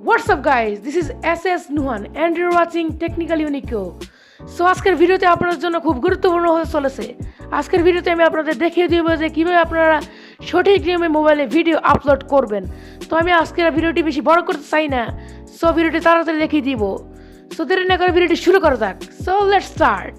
What's up guys, this is SS Nuhan and you're watching Technologies Unico. So আজকের ভিডিওতে আপনাদের জন্য খুব গুরুত্বপূর্ণ হতে চলেছে। আজকের ভিডিওতে আমি আপনাদের দেখিয়ে দেব যে কীভাবে আপনারা সঠিক নিয়মে মোবাইলে ভিডিও আপলোড করবেন। তো আমি আজকের ভিডিওটি বেশি বড় করতে চাই না, সো ভিডিওটি তাড়াতাড়ি দেখিয়ে দিব। সো দেরি না করে ভিডিওটি শুরু করা যাক। So let's start.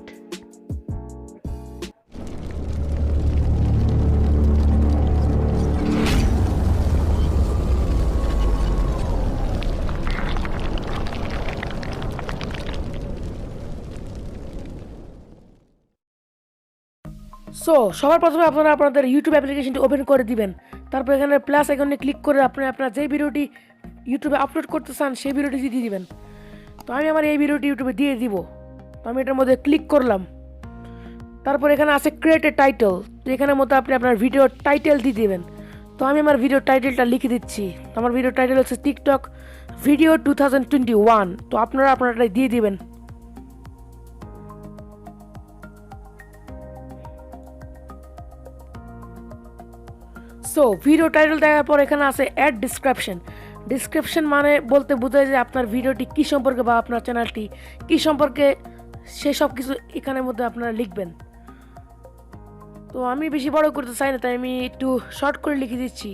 সো সবার প্রথমে আপনারা আপনাদের ইউটিউব অ্যাপ্লিকেশনটি ওপেন করে দিবেন। তারপর এখানে প্লাস আইকনে ক্লিক করে আপনার যে ভিডিওটি ইউটিউবে আপলোড করতে চান সেই ভিডিওটি দিয়ে দিবেন। তো আমি আমার এই ভিডিওটি ইউটিউবে দিয়ে দিব। তো আমি এটার মধ্যে ক্লিক করলাম। তারপর এখানে আছে ক্রিয়েট এ টাইটেল। তো এখানের মধ্যে আপনি আপনার ভিডিওর টাইটেল দিয়ে দিবেন। তো আমি আমার ভিডিওর টাইটেলটা লিখে দিচ্ছি। আমার ভিডিওর টাইটেল হচ্ছে টিকটক ভিডিও 2021। তো আপনারা আপনারটা দিয়ে দিবেন। সো ভিডিও টাইটেল দেওয়ার পর এখানে আছে অ্যাড ডিসক্রিপশন। ডিসক্রিপশন মানে বলতে বোঝায় যে আপনার ভিডিওটি কী সম্পর্কে বা আপনার চ্যানেলটি কী সম্পর্কে সেসব কিছু এখানের মধ্যে আপনারা লিখবেন। তো আমি বেশি বড় করতে চাই না, তাই আমি একটু শর্ট করে লিখে দিচ্ছি।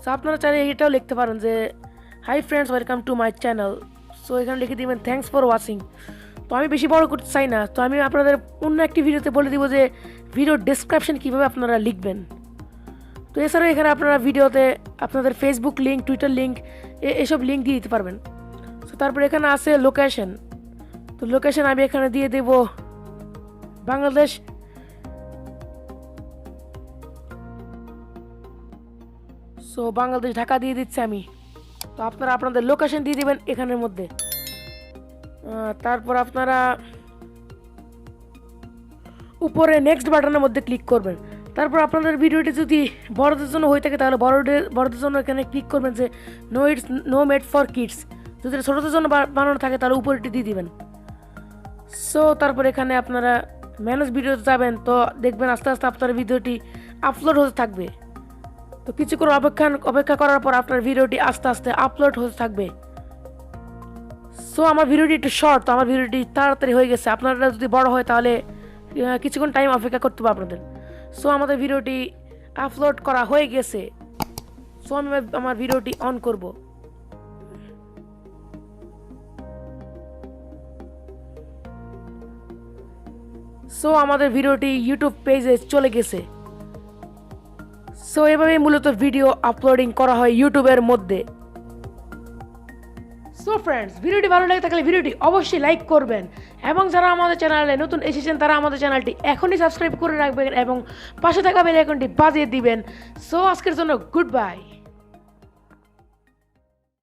সো আপনারা চাইলে এটাও লিখতে পারেন যে hi friends, welcome to my channel. So এখানে লিখে দিবেন থ্যাঙ্কস ফর ওয়াচিং। তো আমি বেশি বড় করতে চাই না, তো আমি আপনাদের অন্য একটি ভিডিওতে বলে দিব যে ভিডিও ডেসক্রিপশন কীভাবে আপনারা লিখবেন। তো এছাড়াও এখানে আপনারা ভিডিওতে আপনাদের ফেসবুক লিঙ্ক, টুইটার লিঙ্ক এসব লিঙ্ক দিয়ে দিতে পারবেন। তো তারপর এখানে আছে লোকেশন। তো লোকেশন আমি এখানে দিয়ে দেব বাংলাদেশ। সো বাংলাদেশ ঢাকা দিয়ে দিচ্ছি আমি। তো আপনারা আপনাদের লোকেশন দিয়ে দিবেন এখানের মধ্যে। তারপর আপনারা উপরে নেক্সট বাটনের মধ্যে ক্লিক করবেন। তারপর আপনাদের ভিডিওটি যদি বড়দের জন্য হয়ে থাকে তাহলে বড়দের জন্য এখানে ক্লিক করবেন যে নো মেড ফর কিডস। যদি ছোটদের জন্য বানানো থাকে তাহলে উপরেটি দিয়ে দিবেন। সো তারপর এখানে আপনারা ম্যানেজ ভিডিওতে যাবেন। তো দেখবেন আস্তে আস্তে আপনার ভিডিওটি আপলোড হতে থাকবে। তো কিছুক্ষণ অপেক্ষা করার পর আপনার ভিডিওটি আস্তে আস্তে আপলোড হতে থাকবে। সো আমার ভিডিওটি একটু শর্ট, তো আমার ভিডিওটি তাড়াতাড়ি হয়ে গেছে। আপনারা যদি বড় হয় তাহলে কিছুক্ষণ টাইম অপেক্ষা করতে হবে আপনাদের। সো আমাদের ভিডিওটি আপলোড করা হয়ে গেছে। সো আমি আমার ভিডিওটি অন করব। সো আমাদের ভিডিওটি ইউটিউব পেজে চলে গেছে। সো এভাবেই মূলত ভিডিও আপলোডিং করা হয় ইউটিউবের মধ্যে। সো ফ্রেন্ডস, ভিডিওটি ভালো লাগে থাকলে ভিডিওটি অবশ্যই লাইক করবেন এবং যারা আমাদের চ্যানেলে নতুন এসেছেন তারা আমাদের চ্যানেলটি এখনই সাবস্ক্রাইব করে রাখবেন এবং পাশে থাকা বেল আইকনটি বাজিয়ে দিবেন। সো আজকের জন্য গুড বাই।